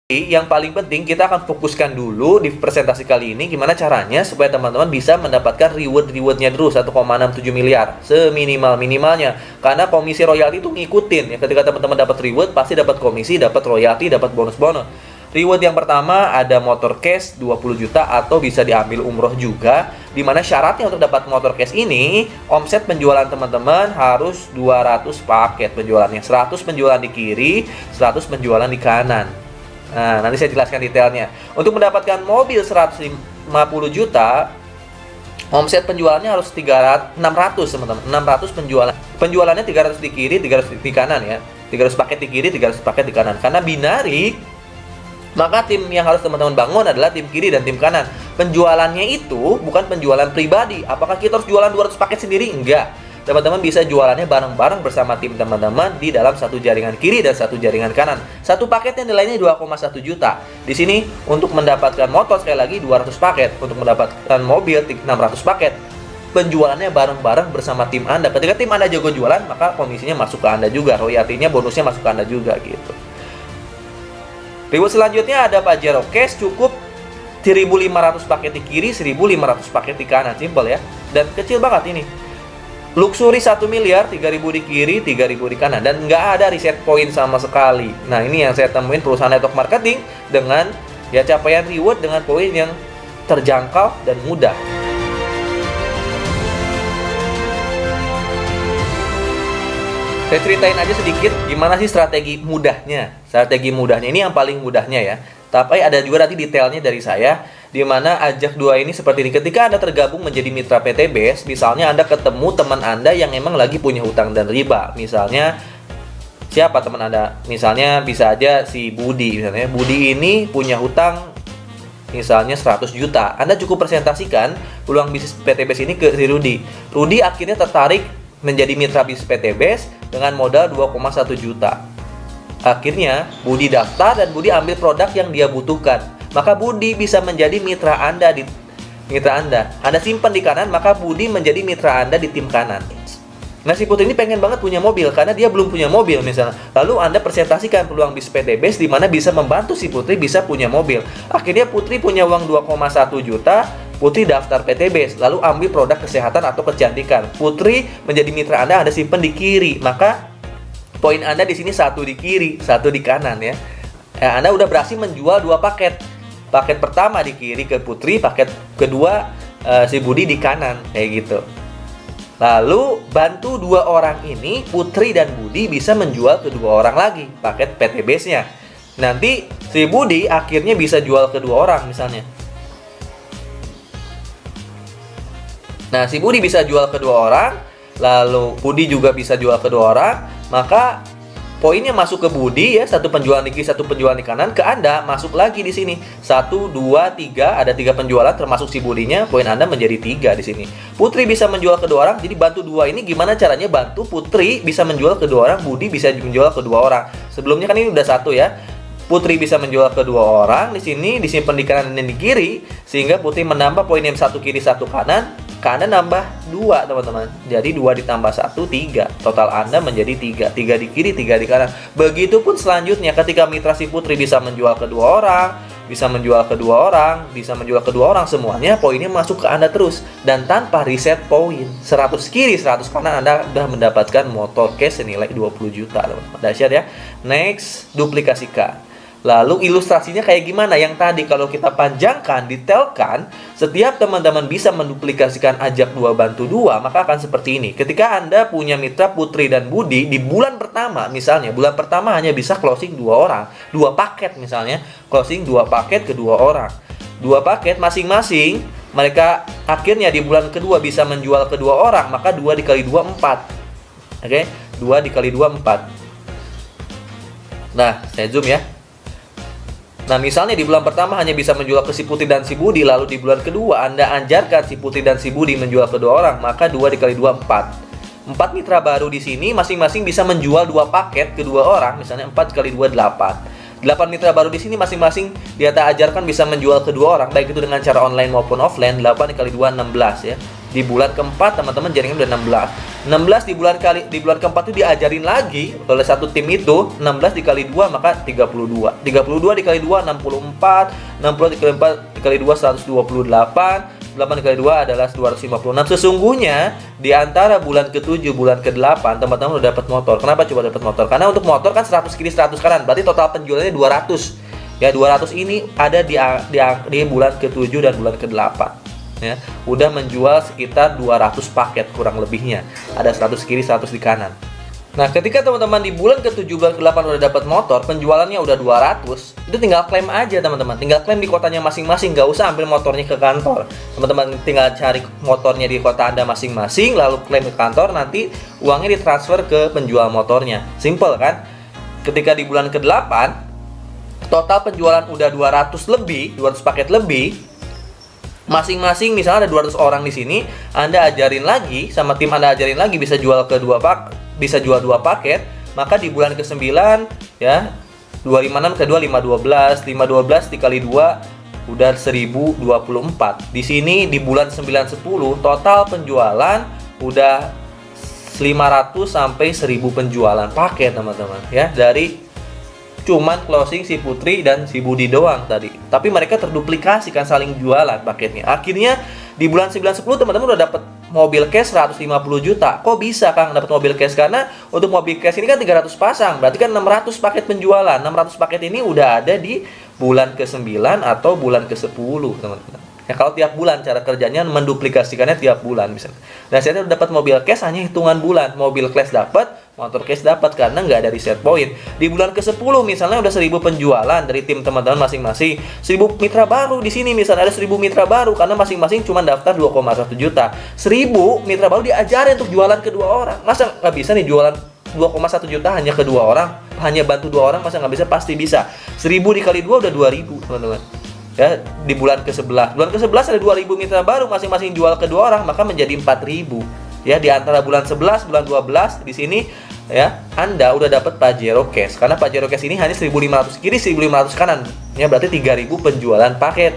yang paling penting kita akan fokuskan dulu di presentasi kali ini gimana caranya supaya teman-teman bisa mendapatkan rewardnya dulu 1,67 miliar seminimal-minimalnya, karena komisi royalti itu ngikutin ya. Ketika teman-teman dapat reward pasti dapat komisi, dapat royalti, dapat bonus-bonus. Reward yang pertama ada motor cash 20 juta atau bisa diambil umroh juga, dimana syaratnya untuk dapat motor cash ini omset penjualan teman-teman harus 200 paket penjualannya, 100 penjualan di kiri, 100 penjualan di kanan. Nah, nanti saya jelaskan detailnya. Untuk mendapatkan mobil 150 juta, omset penjualannya harus 600 teman-teman. 600 penjualan. Penjualannya 300 di kiri, 300 di kanan ya. 300 paket di kiri, 300 paket di kanan. Karena binari, maka tim yang harus teman-teman bangun adalah tim kiri dan tim kanan. Penjualannya itu bukan penjualan pribadi. Apakah kita harus jualan 200 paket sendiri? Enggak. Teman-teman bisa jualannya bareng-bareng bersama tim teman-teman di dalam satu jaringan kiri dan satu jaringan kanan. Satu paketnya nilainya 2,1 juta. Di sini untuk mendapatkan motor sekali lagi 200 paket, untuk mendapatkan mobil 600 paket. Penjualannya bareng-bareng bersama tim Anda. Ketika tim Anda jago jualan, maka komisinya masuk ke Anda juga, royaltinya, bonusnya masuk ke Anda juga gitu. Reward selanjutnya ada Pajero Cash, cukup 1.500 paket di kiri, 1.500 paket di kanan. Simple ya. Dan kecil banget ini. Luxury 1 miliar, 3.000 di kiri, 3.000 di kanan. Dan nggak ada reset point sama sekali. Nah, ini yang saya temuin perusahaan network marketing dengan ya capaian reward dengan poin yang terjangkau dan mudah. Saya ceritain aja sedikit gimana sih strategi mudahnya. Strategi mudahnya ini yang paling mudahnya ya. Tapi ada juga nanti detailnya dari saya, di mana ajak dua ini seperti ini. Ketika Anda tergabung menjadi mitra PT BES, misalnya Anda ketemu teman Anda yang emang lagi punya hutang dan riba. Misalnya siapa teman Anda? Misalnya bisa aja si Budi. Misalnya Budi ini punya hutang misalnya 100 juta. Anda cukup presentasikan peluang bisnis PT BES ini ke si Rudi. Rudi akhirnya tertarik menjadi mitra bisnis PT BES dengan modal 2,1 juta. Akhirnya Budi daftar dan Budi ambil produk yang dia butuhkan. Maka Budi bisa menjadi mitra Anda di mitra Anda. Anda simpan di kanan, maka Budi menjadi mitra Anda di tim kanan. Nah, si Putri ini pengen banget punya mobil karena dia belum punya mobil misalnya. Lalu Anda presentasikan peluang bisnis PT BES di mana bisa membantu si Putri bisa punya mobil. Akhirnya Putri punya uang 2,1 juta. Putri daftar PT BES, lalu ambil produk kesehatan atau kecantikan. Putri menjadi mitra Anda simpan di kiri. Maka poin Anda di sini 1 di kiri, 1 di kanan ya. Anda udah berhasil menjual 2 paket. Paket pertama di kiri ke Putri, paket kedua si Budi di kanan kayak gitu. Lalu bantu 2 orang ini, Putri dan Budi bisa menjual ke 2 orang lagi paket PT BES-nya. Nanti si Budi akhirnya bisa jual ke 2 orang misalnya. Nah, si Budi bisa jual ke 2 orang, lalu Budi juga bisa jual ke 2 orang, maka poinnya masuk ke Budi ya, 1 penjualan di kiri, 1 penjualan di kanan. Ke Anda masuk lagi di sini 1, 2, 3, ada 3 penjualan termasuk si Budinya, poin Anda menjadi 3 di sini. Putri bisa menjual ke 2 orang, jadi bantu 2 ini gimana caranya bantu Putri bisa menjual ke 2 orang, Budi bisa menjual ke 2 orang. Sebelumnya kan ini udah 1 ya. Putri bisa menjual ke 2 orang di sini, disimpan di kanan dan di kiri, sehingga Putri menambah poin yang 1 kiri 1 kanan. Anda nambah 2 teman-teman. Jadi 2 ditambah 1, 3. Total Anda menjadi 3. 3 di kiri, 3 di kanan. Begitupun selanjutnya ketika mitra si Putri bisa menjual ke 2 orang, bisa menjual ke 2 orang, bisa menjual ke 2 orang, semuanya poinnya masuk ke Anda terus. Dan tanpa reset poin. 100 kiri, 100 kanan Anda sudah mendapatkan motor cash senilai 20 juta teman-teman. Dahsyat ya. Next, duplikasikan. Lalu ilustrasinya kayak gimana? Yang tadi kalau kita panjangkan, detailkan, setiap teman-teman bisa menduplikasikan ajak 2 bantu 2, maka akan seperti ini. Ketika Anda punya mitra Putri dan Budi, di bulan pertama misalnya, bulan pertama hanya bisa closing 2 orang, 2 paket misalnya, closing 2 paket ke 2 orang. 2 paket masing-masing, mereka akhirnya di bulan kedua bisa menjual ke 2 orang, maka 2 dikali 2, 4. Oke, 2 dikali 2, 4. Nah, saya zoom ya. Nah, misalnya di bulan pertama hanya bisa menjual ke si Putri dan si Budi, lalu di bulan kedua Anda ajarkan si Putri dan si Budi menjual ke 2 orang, maka 2 dikali 2, 4. 4 mitra baru di sini masing-masing bisa menjual 2 paket ke 2 orang, misalnya 4 kali 2, 8. 8 mitra baru di sini masing-masing dia ajarkan bisa menjual ke 2 orang, baik itu dengan cara online maupun offline. 8 dikali 2, 16 ya. Di bulan keempat teman-teman jaringan udah 16. 16 di bulan keempat itu diajarin lagi oleh satu tim itu. 16 dikali 2 maka 32. 32 dikali 2 64. 60 dikali 2 128. 8 kali 2 adalah 256. Sesungguhnya di antara bulan ke-7 bulan ke-8 teman-teman udah dapat motor. Kenapa coba dapat motor? Karena untuk motor kan 100 kiri 100 kanan, berarti total penjualannya 200. Ya 200 ini ada di bulan ke-7 dan bulan ke-8. Ya, udah menjual sekitar 200 paket kurang lebihnya. Ada 100 kiri 100 di kanan. Nah, ketika teman-teman di bulan ke-7 bulan ke-8 udah dapat motor, penjualannya udah 200, itu tinggal klaim aja teman-teman. Tinggal klaim di kotanya masing-masing, nggak usah ambil motornya ke kantor. Teman-teman tinggal cari motornya di kota Anda masing-masing, lalu klaim ke kantor, nanti uangnya ditransfer ke penjual motornya. Simple kan? Ketika di bulan ke-8, total penjualan udah 200 lebih, 200 paket lebih. Masing-masing misalnya ada 200 orang di sini, Anda ajarin lagi sama tim Anda ajarin lagi bisa jual bisa jual 2 paket, maka di bulan ke-9 ya 256 ke 2 512, 512 dikali 2 udah 1024. Di sini di bulan 9 10 total penjualan udah 500 sampai 1000 penjualan paket teman-teman ya, dari cuman closing si Putri dan si Budi doang tadi. Tapi mereka terduplikasi kan, saling jualan paketnya. Akhirnya di bulan 9-10 teman-teman udah dapat mobil cash 150 juta. Kok bisa Kang dapat mobil cash? Karena untuk mobil cash ini kan 300 pasang. Berarti kan 600 paket penjualan. 600 paket ini udah ada di bulan ke-9 atau bulan ke-10 teman-teman. Ya kalau tiap bulan cara kerjanya menduplikasikannya tiap bulan misalnya. Dan saya udah dapat mobil cash hanya hitungan bulan. Mobil cash dapat, motor cash dapat karena nggak ada reset point. Di bulan ke-10 misalnya udah 1000 penjualan dari tim teman-teman masing-masing. 1000 mitra baru di sini misalnya ada 1000 mitra baru karena masing-masing cuma daftar 2,1 juta. 1000 mitra baru diajarin untuk jualan ke 2 orang. Masa nggak bisa nih jualan 2,1 juta hanya ke 2 orang? Hanya bantu 2 orang masa nggak bisa? Pasti bisa. 1000 dikali 2 udah 2000 teman-teman. Ya, di bulan ke-11. Bulan ke-11 ada 2000 mitra baru masing-masing jual ke 2 orang, maka menjadi 4000. Ya, di antara bulan 11, bulan 12 di sini ya, Anda udah dapat Pajero Cash. Karena Pajero Cash ini hanya 1500 kiri, 1500 kanan. Ya, berarti 3000 penjualan paket.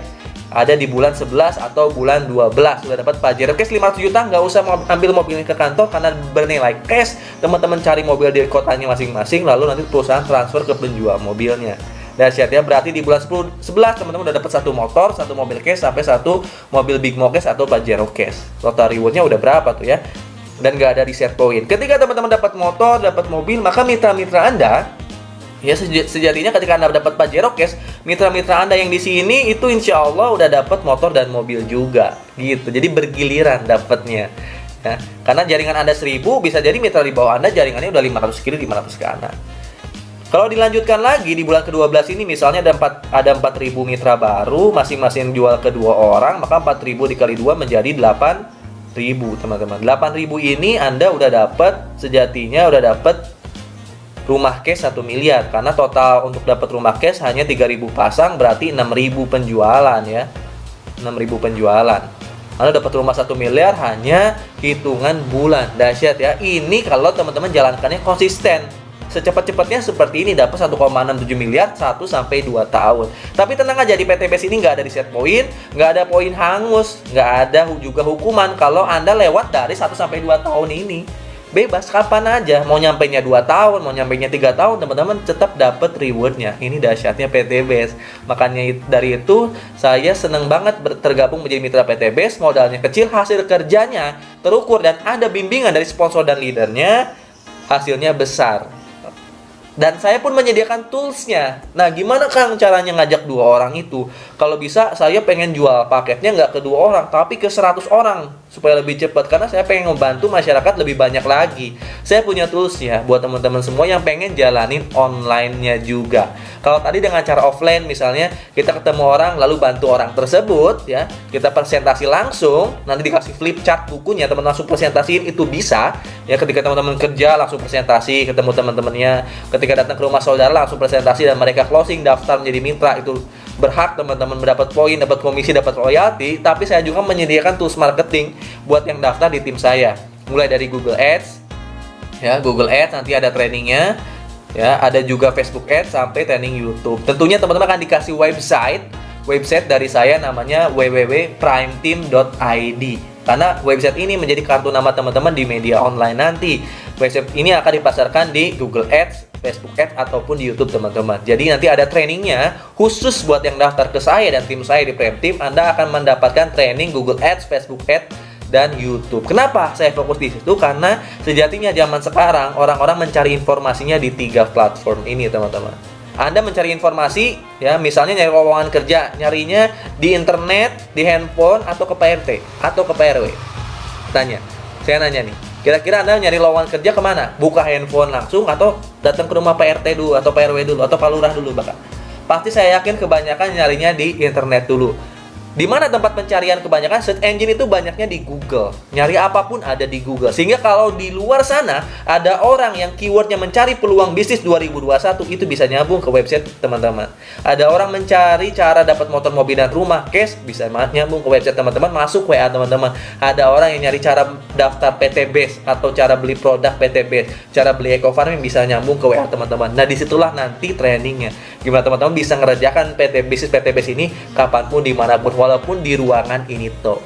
Ada di bulan 11 atau bulan 12 udah dapat Pajero Cash 500 juta, nggak usah ambil mobilnya ke kantor karena bernilai cash. Teman-teman cari mobil di kotanya masing-masing, lalu nanti perusahaan transfer ke penjual mobilnya. Dahsyat ya, berarti di bulan 11 teman-teman udah dapat 1 motor, 1 mobil cash sampai 1 mobil Big Mo Cash atau Pajero Cash. Total rewardnya udah berapa tuh ya? Dan nggak ada reset point. Ketika teman-teman dapat motor, dapat mobil, maka mitra-mitra Anda ya sejatinya ketika Anda dapat Pajero Cash, mitra-mitra Anda yang di sini itu insya Allah udah dapat motor dan mobil juga gitu. Jadi bergiliran dapatnya. Ya. Karena jaringan Anda 1000, bisa jadi mitra di bawah Anda jaringannya udah 500 kiri, 500 kanan. Kalau dilanjutkan lagi di bulan ke-12 ini misalnya ada 4000 mitra baru, masing-masing jual ke 2 orang, maka 4000 dikali 2 menjadi 8000 teman-teman. 8000 ini Anda udah dapat sejatinya udah dapat rumah cash 1 miliar karena total untuk dapat rumah cash hanya 3000 pasang, berarti 6000 penjualan ya. 6000 penjualan. Anda dapat rumah 1 miliar hanya hitungan bulan. Dahsyat ya. Ini kalau teman-teman jalankannya konsisten. Secepat-cepatnya seperti ini dapat 1,67 miliar 1 sampai 2 tahun. Tapi tenang aja, di PTBS ini nggak ada reset point, nggak ada poin hangus, nggak ada juga hukuman kalau Anda lewat dari 1 sampai 2 tahun ini. Bebas kapan aja, mau nyampainya 2 tahun, mau nyampainya 3 tahun, teman-teman tetap dapat rewardnya. Ini dahsyatnya PTBS. Makanya dari itu saya seneng banget tergabung menjadi mitra PTBS. Modalnya kecil, hasil kerjanya terukur dan ada bimbingan dari sponsor dan leadernya, hasilnya besar. Dan saya pun menyediakan toolsnya. Nah, gimana Kang caranya ngajak 2 orang itu? Kalau bisa, saya pengen jual paketnya nggak ke 2 orang, tapi ke 100 orang. Supaya lebih cepat. Karena saya pengen membantu masyarakat lebih banyak lagi. Saya punya toolsnya buat teman-teman semua yang pengen jalanin online-nya juga. Kalau tadi dengan cara offline, misalnya kita ketemu orang, lalu bantu orang tersebut, ya, kita presentasi langsung, nanti dikasih flip chart bukunya, teman-teman langsung presentasiin, itu bisa. Ya, ketika teman-teman kerja, langsung presentasi, ketemu teman-temannya. Ketika datang ke rumah saudara langsung presentasi dan mereka closing daftar menjadi mitra, itu berhak teman-teman mendapat poin, dapat komisi, dapat royalti. Tapi saya juga menyediakan tools marketing buat yang daftar di tim saya, mulai dari Google Ads ya, Google Ads nanti ada trainingnya ya, ada juga Facebook Ads sampai training YouTube. Tentunya teman-teman akan dikasih website dari saya namanya www.primeteam.id Karena website ini menjadi kartu nama teman-teman di media online nanti. Website ini akan dipasarkan di Google Ads, Facebook Ads, ataupun di YouTube teman-teman. Jadi nanti ada trainingnya khusus buat yang daftar ke saya dan tim saya di Prem Team. Anda akan mendapatkan training Google Ads, Facebook Ads, dan YouTube. Kenapa saya fokus di situ? Karena sejatinya zaman sekarang orang-orang mencari informasinya di 3 platform ini teman-teman. Anda mencari informasi, ya misalnya nyari lowongan kerja, nyarinya di internet, di handphone, atau ke PRT, atau ke PRW. Saya nanya nih, kira-kira Anda nyari lowongan kerja kemana? Buka handphone langsung, atau datang ke rumah PRT dulu, atau PRW dulu, atau Pak Lurah dulu bahkan? Pasti saya yakin kebanyakan nyarinya di internet dulu. Di mana tempat pencarian kebanyakan search engine itu banyaknya di Google. Nyari apapun ada di Google. Sehingga kalau di luar sana ada orang yang keywordnya mencari peluang bisnis 2021, itu bisa nyambung ke website teman-teman. Ada orang mencari cara dapat motor, mobil, dan rumah, cash, bisa nyambung ke website teman-teman, masuk WA teman-teman. Ada orang yang nyari cara daftar PT Base atau cara beli produk PT Base, cara beli eco farming, bisa nyambung ke WA teman-teman. Nah disitulah nanti trainingnya. Gimana teman-teman bisa ngerjakan bisnis PT Base ini kapanpun, dimanapun, walaupun di ruangan ini toh.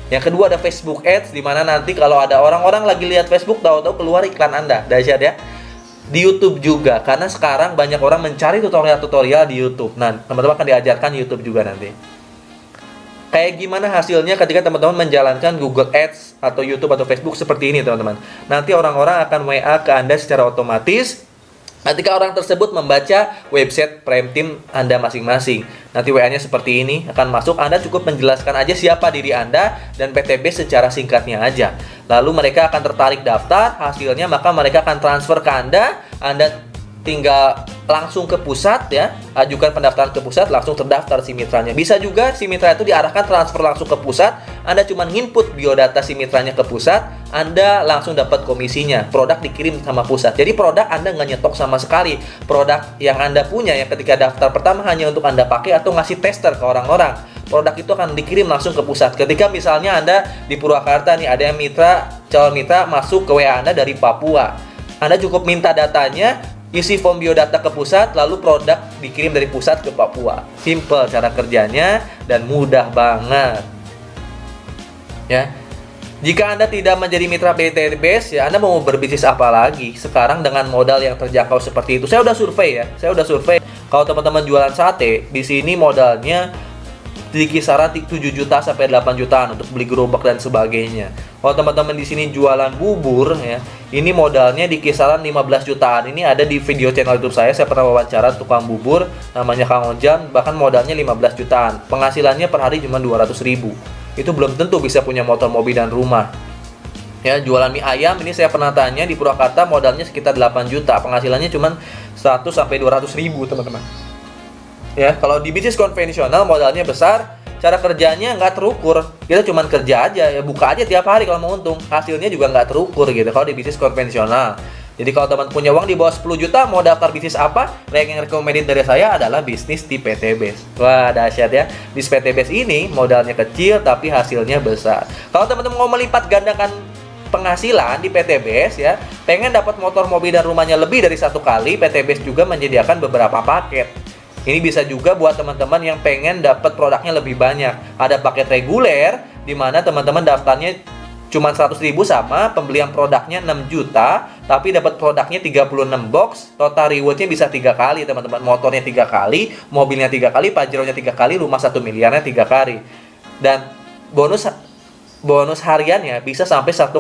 Yang kedua ada Facebook Ads, dimana nanti kalau ada orang-orang lagi lihat Facebook, tahu-tahu keluar iklan Anda. Dahsyat ya. Di YouTube juga, karena sekarang banyak orang mencari tutorial-tutorial di YouTube. Nah, teman-teman akan diajarkan YouTube juga nanti. Kayak gimana hasilnya ketika teman-teman menjalankan Google Ads atau YouTube atau Facebook seperti ini teman-teman. Nanti orang-orang akan WA ke Anda secara otomatis ketika orang tersebut membaca website Prem Team Anda masing-masing. Nanti WA-nya seperti ini akan masuk. Anda cukup menjelaskan aja siapa diri Anda dan PTB secara singkatnya aja. Lalu mereka akan tertarik daftar, hasilnya maka mereka akan transfer ke Anda. Anda tinggal langsung ke pusat ya, ajukan pendaftaran ke pusat, langsung terdaftar si mitranya. Bisa juga si mitra itu diarahkan transfer langsung ke pusat. Anda cuma input biodata si mitranya ke pusat, Anda langsung dapat komisinya. Produk dikirim sama pusat. Jadi produk Anda nggak nyetok sama sekali. Produk yang Anda punya yang ketika daftar pertama hanya untuk Anda pakai atau ngasih tester ke orang-orang. Produk itu akan dikirim langsung ke pusat. Ketika misalnya Anda di Purwakarta nih, ada yang calon mitra masuk ke WA Anda dari Papua. Anda cukup minta datanya, isi form biodata ke pusat, lalu produk dikirim dari pusat ke Papua. Simple cara kerjanya dan mudah banget. Ya. Jika Anda tidak menjadi mitra PT Base, ya Anda mau berbisnis apa lagi? Sekarang dengan modal yang terjangkau seperti itu. Saya udah survei ya. Kalau teman-teman jualan sate, di sini modalnya di kisaran 7 juta sampai 8 jutaan untuk beli gerobak dan sebagainya. Kalau teman-teman di sini jualan bubur ya, ini modalnya di kisaran 15 jutaan. Ini ada di video channel YouTube saya pernah wawancara tukang bubur namanya Kang Ojan, bahkan modalnya 15 jutaan. Penghasilannya per hari cuma 200.000. Itu belum tentu bisa punya motor, mobil, dan rumah. Ya, jualan mie ayam ini saya pernah tanya di Purwakarta modalnya sekitar 8 juta. Penghasilannya cuma 100 sampai 200.000, teman-teman. Ya, kalau di bisnis konvensional modalnya besar, cara kerjanya nggak terukur. Kita cuma kerja aja, ya buka aja tiap hari kalau mau untung. Hasilnya juga nggak terukur gitu kalau di bisnis konvensional. Jadi kalau teman punya uang di bawah 10 juta, mau daftar bisnis apa? Yang recommended dari saya adalah bisnis di PT Base. Wah, dahsyat ya. Bisnis PT Base ini modalnya kecil tapi hasilnya besar. Kalau teman-teman mau melipat gandakan penghasilan di PT Base ya, pengen dapat motor, mobil, dan rumahnya lebih dari 1 kali, PT Base juga menyediakan beberapa paket. Ini bisa juga buat teman-teman yang pengen dapat produknya lebih banyak. Ada paket reguler, di mana teman-teman daftarnya cuma 100.000 sama pembelian produknya 6 juta, tapi dapat produknya 36 box, total rewardnya bisa 3 kali teman-teman. Motornya 3 kali, mobilnya 3 kali, Pajero-nya 3 kali, rumah 1 miliarnya 3 kali. Dan bonus hariannya bisa sampai 1,8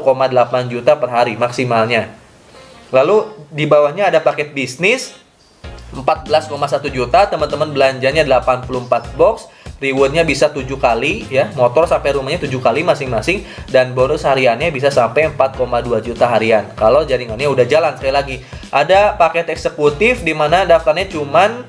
juta per hari maksimalnya. Lalu di bawahnya ada paket bisnis 14,1 juta, teman-teman belanjanya 84 box, rewardnya bisa 7 kali ya, motor sampai rumahnya 7 kali masing-masing, dan bonus hariannya bisa sampai 4,2 juta harian kalau jaringannya udah jalan. Sekali lagi, ada paket eksekutif di mana daftarnya cuman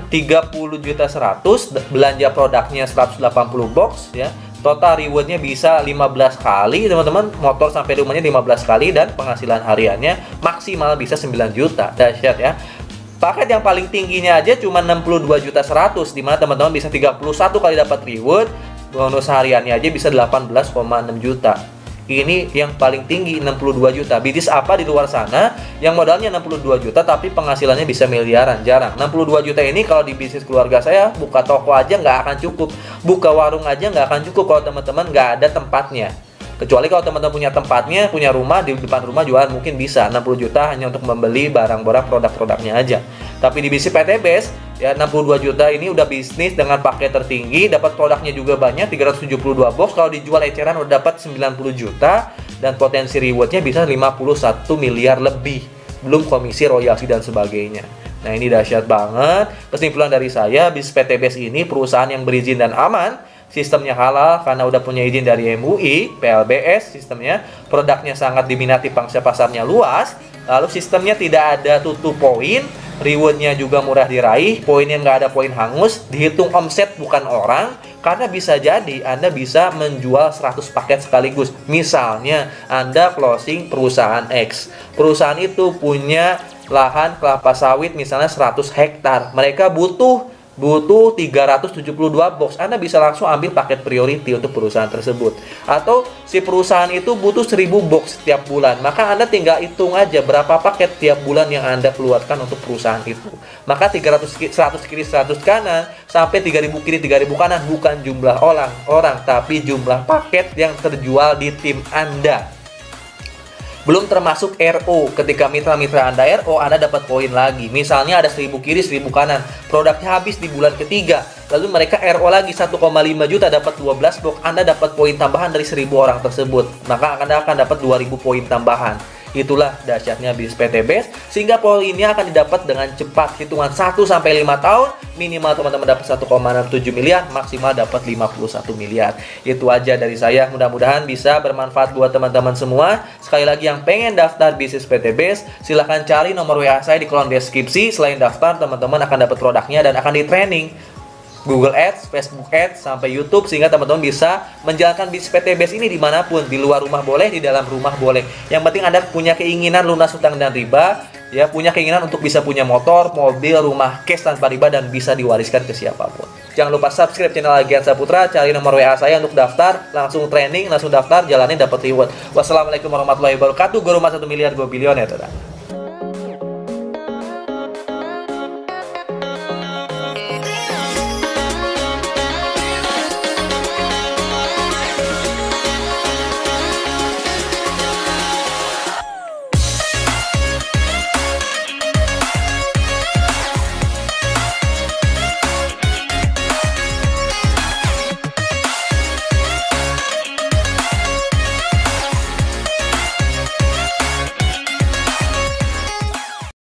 30 juta 100, belanja produknya 180 box ya. Total rewardnya bisa 15 kali teman-teman, motor sampai rumahnya 15 kali, dan penghasilan hariannya maksimal bisa 9 juta. Dahsyat ya. Paket yang paling tingginya aja cuma 62 juta 100, dimana teman-teman bisa 31 kali dapat reward, bonus hariannya aja bisa 18,6 juta. Ini yang paling tinggi 62 juta. Bisnis apa di luar sana yang modalnya 62 juta tapi penghasilannya bisa miliaran? Jarang. 62 juta ini kalau di bisnis keluarga saya, buka toko aja nggak akan cukup. Buka warung aja nggak akan cukup kalau teman-teman nggak ada tempatnya. Kecuali kalau teman-teman punya tempatnya, punya rumah, di depan rumah jualan mungkin bisa 60 juta hanya untuk membeli barang-barang produk-produknya aja. Tapi di bisnis PT Best, ya 62 juta ini udah bisnis dengan paket tertinggi, dapat produknya juga banyak, 372 box, kalau dijual eceran udah dapat 90 juta, dan potensi rewardnya bisa 51 miliar lebih. Belum komisi, royalti, dan sebagainya. Nah ini dahsyat banget. Kesimpulan dari saya, bisnis PT Best ini perusahaan yang berizin dan aman, sistemnya halal karena udah punya izin dari MUI, PLBS sistemnya, produknya sangat diminati, pangsa pasarnya luas, lalu sistemnya tidak ada tutup poin, rewardnya juga murah diraih, poinnya nggak ada poin hangus, dihitung omset bukan orang, karena bisa jadi Anda bisa menjual 100 paket sekaligus. Misalnya Anda closing perusahaan X, perusahaan itu punya lahan kelapa sawit misalnya 100 hektar, mereka butuh 372 box, Anda bisa langsung ambil paket priority untuk perusahaan tersebut. Atau si perusahaan itu butuh 1000 box setiap bulan, maka Anda tinggal hitung aja berapa paket tiap bulan yang Anda keluarkan untuk perusahaan itu. Maka 100 kiri 100 kanan sampai 3000 kiri 3000 kanan bukan jumlah orang, tapi jumlah paket yang terjual di tim Anda. Belum termasuk RO. Ketika mitra-mitra Anda RO, Anda dapat poin lagi. Misalnya ada 1000 kiri, 1000 kanan. Produknya habis di bulan ketiga. Lalu mereka RO lagi 1,5 juta, dapat 12 box. Anda dapat poin tambahan dari 1000 orang tersebut. Maka Anda akan dapat 2000 poin tambahan. Itulah dahsyatnya bisnis PT Best, sehingga poinnya akan didapat dengan cepat. Hitungan 1-5 tahun, minimal teman-teman dapat 1,67 miliar, maksimal dapat 51 miliar. Itu aja dari saya, mudah-mudahan bisa bermanfaat buat teman-teman semua. Sekali lagi yang pengen daftar bisnis PT Best, silahkan cari nomor WA saya di kolom deskripsi. Selain daftar, teman-teman akan dapat produknya dan akan di training Google Ads, Facebook Ads, sampai YouTube, sehingga teman-teman bisa menjalankan bisnis PT Best ini dimanapun, di luar rumah boleh, di dalam rumah boleh. Yang penting Anda punya keinginan lunas hutang dan riba, ya, punya keinginan untuk bisa punya motor, mobil, rumah cash tanpa riba dan bisa diwariskan ke siapapun. Jangan lupa subscribe channel Gian Saputra, cari nomor WA saya untuk daftar, langsung training, langsung daftar, jalanin dapat reward. Wassalamualaikum warahmatullahi wabarakatuh. Gue rumah 1 miliar, gue bilioner.